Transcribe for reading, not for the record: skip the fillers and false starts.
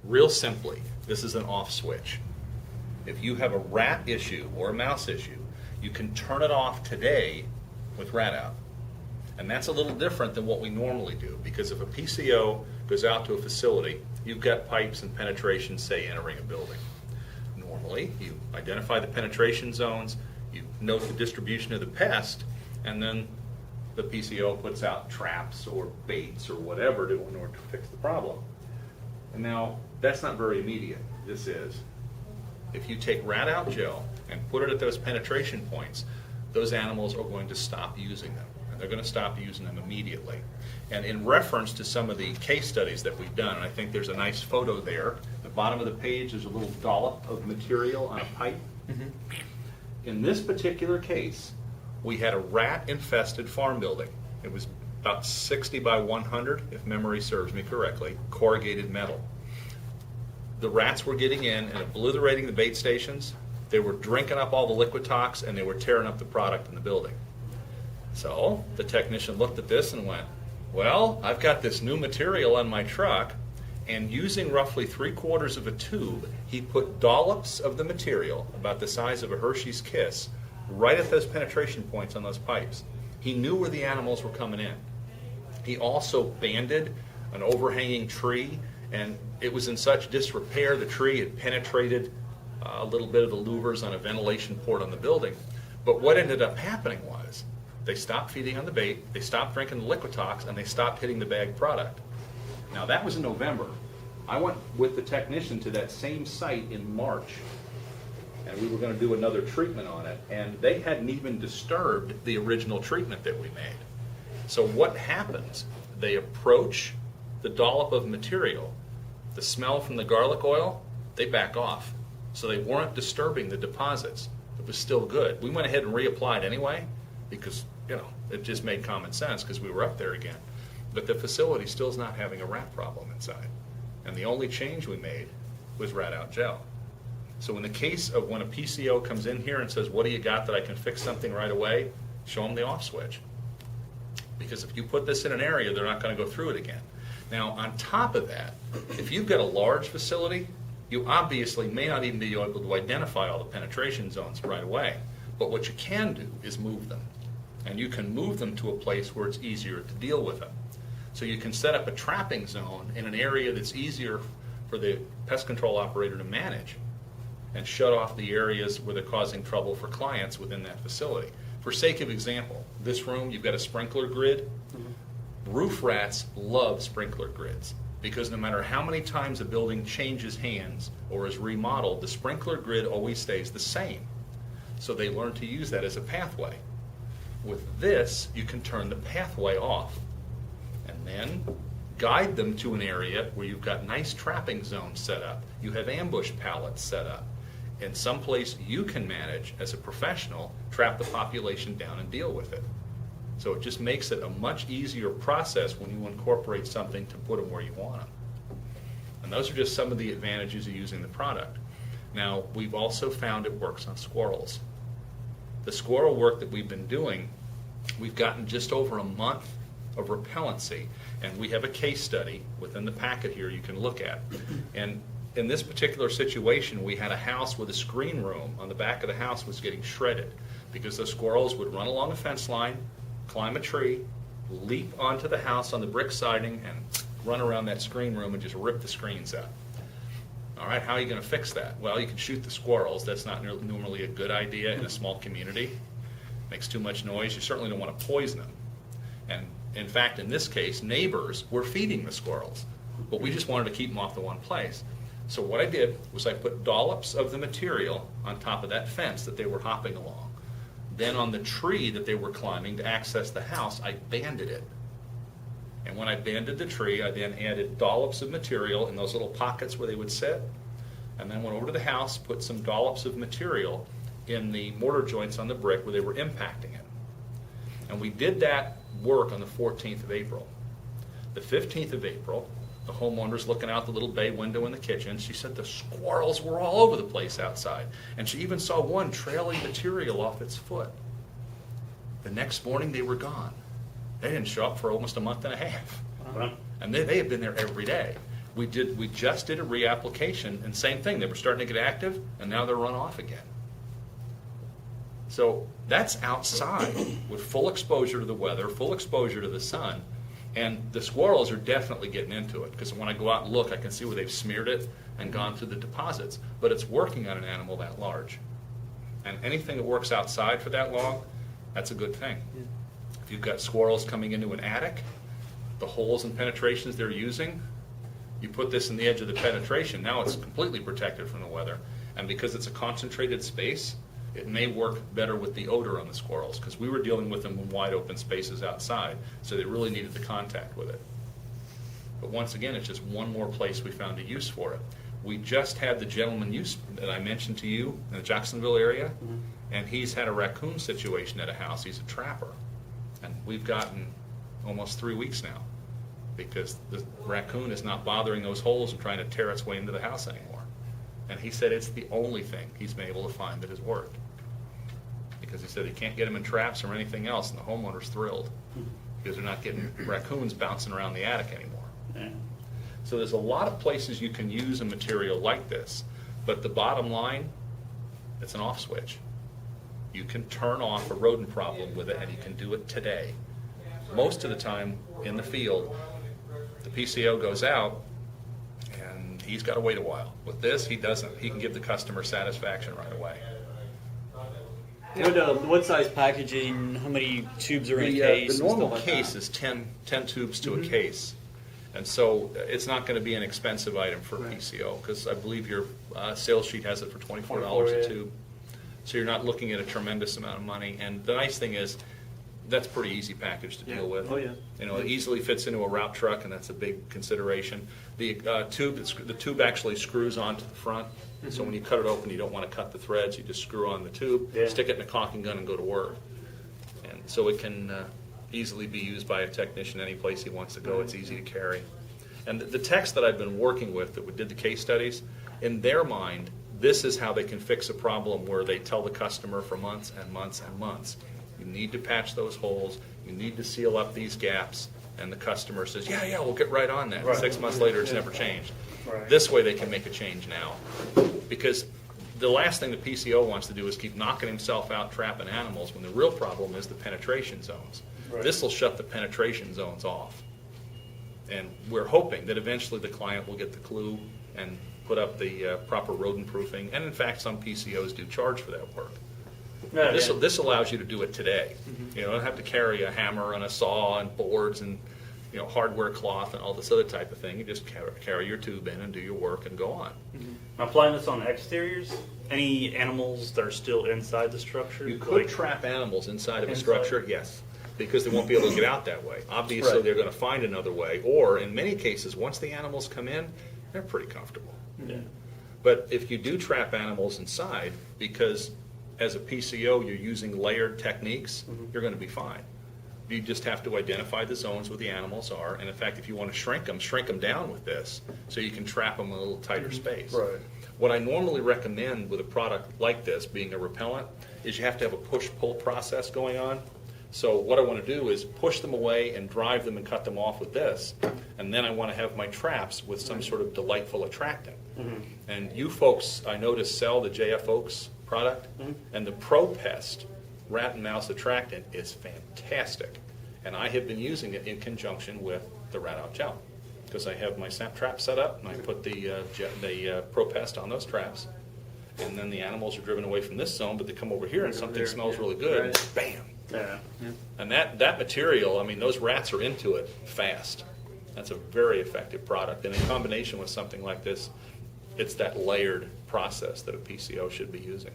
Real simply, this is an off switch. If you have a rat issue or a mouse issue, you can turn it off today with rat out. And that's a little different than what we normally do, because if a PCO goes out to a facility, you've got pipes and penetration, say, entering a building. Normally, you identify the penetration zones, you note the distribution of the pest, and then the PCO puts out traps or baits or whatever in order to fix the problem. And now, that's not very immediate. This is. If you take rat out gel and put it at those penetration points, those animals are going to stop using them. And they're going to stop using them immediately. And in reference to some of the case studies that we've done, and I think there's a nice photo there. At the bottom of the page, there's a little dollop of material on a pipe. Mm-hmm. In this particular case, we had a rat-infested farm building. It was about 60 by 100, if memory serves me correctly, corrugated metal. The rats were getting in and obliterating the bait stations. They were drinking up all the liquid tox, and they were tearing up the product in the building. So the technician looked at this and went, well, I've got this new material on my truck, and using roughly 3/4 of a tube, he put dollops of the material, about the size of a Hershey's Kiss, right at those penetration points on those pipes. He knew where the animals were coming in. He also banded an overhanging tree, and it was in such disrepair, the tree had penetrated a little bit of the louvers on a ventilation port on the building. But what ended up happening was they stopped feeding on the bait, they stopped drinking the liquid tox, and they stopped hitting the bagged product. Now that was in November. I went with the technician to that same site in March, and we were going to do another treatment on it, and they hadn't even disturbed the original treatment that we made. So what happens? They approach the dollop of material, the smell from the garlic oil, they back off. So they weren't disturbing the deposits. It was still good. We went ahead and reapplied anyway because, it just made common sense because we were up there again. But the facility still is not having a rat problem inside. And the only change we made was rat out gel. So in the case of when a PCO comes in here and says, what do you got that I can fix something right away? Show them the off switch. Because if you put this in an area, they're not going to go through it again. Now, on top of that, if you've got a large facility, you obviously may not even be able to identify all the penetration zones right away. But what you can do is move them. And you can move them to a place where it's easier to deal with them. So you can set up a trapping zone in an area that's easier for the pest control operator to manage and shut off the areas where they're causing trouble for clients within that facility. For sake of example, this room, you've got a sprinkler grid. Mm-hmm. Roof rats love sprinkler grids because no matter how many times a building changes hands or is remodeled, the sprinkler grid always stays the same. So they learn to use that as a pathway. With this, you can turn the pathway off and then guide them to an area where you've got nice trapping zones set up. You have ambush pallets set up. In some place you can manage as a professional, trap the population down and deal with it. So it just makes it a much easier process when you incorporate something to put them where you want them. And those are just some of the advantages of using the product. Now, we've also found it works on squirrels. The squirrel work that we've been doing, we've gotten just over a month of repellency, and we have a case study within the packet here you can look at. And in this particular situation, we had a house with a screen room on the back of the house was getting shredded because the squirrels would run along a fence line, climb a tree, leap onto the house on the brick siding, and run around that screen room and just rip the screens out. All right, how are you going to fix that? Well, you can shoot the squirrels. That's not normally a good idea in a small community. Makes too much noise. You certainly don't want to poison them. And in fact, in this case, neighbors were feeding the squirrels, but we just wanted to keep them off the one place. So what I did was I put dollops of the material on top of that fence that they were hopping along. Then on the tree that they were climbing to access the house, I banded it. And when I banded the tree, I then added dollops of material in those little pockets where they would sit, and then went over to the house, put some dollops of material in the mortar joints on the brick where they were impacting it. And we did that work on the 14th of April. The 15th of April, the homeowner's looking out the little bay window in the kitchen. She said the squirrels were all over the place outside, and she even saw one trailing material off its foot. The next morning, they were gone. They didn't show up for almost a month and a half. Wow. And they had been there every day. We just did a reapplication, and same thing. They were starting to get active, and now they're run off again. So that's outside with full exposure to the weather, full exposure to the sun, and the squirrels are definitely getting into it, because when I go out and look, I can see where they've smeared it and gone through the deposits. But it's working on an animal that large. And anything that works outside for that long, that's a good thing. Yeah. If you've got squirrels coming into an attic, the holes and penetrations they're using, you put this in the edge of the penetration, now it's completely protected from the weather. And because it's a concentrated space, it may work better with the odor on the squirrels, because we were dealing with them in wide open spaces outside, so they really needed the contact with it. But once again, it's just one more place we found a use for it. We just had the gentleman that I mentioned to you in the Jacksonville area, and he's had a raccoon situation at a house. He's a trapper. And we've gotten almost 3 weeks now, because the raccoon is not bothering those holes and trying to tear its way into the house anymore. And he said it's the only thing he's been able to find that has worked. Because he said he can't get them in traps or anything else, and the homeowner's thrilled, because they're not getting raccoons bouncing around the attic anymore. Yeah. So there's a lot of places you can use a material like this, but the bottom line, it's an off switch. You can turn off a rodent problem with it, and you can do it today. Most of the time in the field, the PCO goes out, and he's got to wait a while. With this, he doesn't. He can give the customer satisfaction right away. What size packaging? How many tubes are in a case? The normal case is 10 tubes to a case. And so it's not going to be an expensive item for PCO, because I believe your sales sheet has it for $24 a tube. So you're not looking at a tremendous amount of money. And the nice thing is, that's a pretty easy package to deal with. Oh, yeah. You know, it easily fits into a route truck, and that's a big consideration. The tube actually screws onto the front. So when you cut it open, you don't want to cut the threads. You just screw on the tube, stick it in a caulking gun, and go to work. And so it can easily be used by a technician any place he wants to go. It's easy to carry. And the techs that I've been working with that did the case studies, in their mind, this is how they can fix a problem where they tell the customer for months and months and months, you need to patch those holes, you need to seal up these gaps, and the customer says, yeah, we'll get right on that. Right. 6 months later, it's never changed. Right. This way they can make a change now. Because the last thing the PCO wants to do is keep knocking himself out trapping animals, when the real problem is the penetration zones. Right. This will shut the penetration zones off. And we're hoping that eventually the client will get the clue and put up the proper rodent proofing. And in fact, some PCOs do charge for that work. Yeah, This allows you to do it today. You don't have to carry a hammer and a saw and boards and hardware cloth and all this other type of thing. You just carry your tube in and do your work and go on. Applying this on exteriors, any animals that are still inside the structure? You could trap animals inside of a structure, yes, because they won't be able to get out that way. Obviously, Right. they're going to find another way, or in many cases, once the animals come in, they're pretty comfortable. Yeah. But if you do trap animals inside, because as a PCO you're using layered techniques, you're going to be fine. You just have to identify the zones where the animals are, and in fact, if you want to shrink them down with this, so you can trap them in a little tighter space. Right. What I normally recommend with a product like this, being a repellent, is you have to have a push-pull process going on. So what I want to do is push them away and drive them and cut them off with this, and then I want to have my traps with some sort of delightful attractant. And you folks, I noticed, sell the JF Oaks product, and the Pro Pest rat and mouse attractant is fantastic. And I have been using it in conjunction with the rat out gel, because I have my snap trap set up, and I put the Pro Pest on those traps, and then the animals are driven away from this zone, but they come over here and something smells really good, and bam. Yeah. And that material, I mean, those rats are into it fast. That's a very effective product. And in combination with something like this, it's that layered process that a PCO should be using.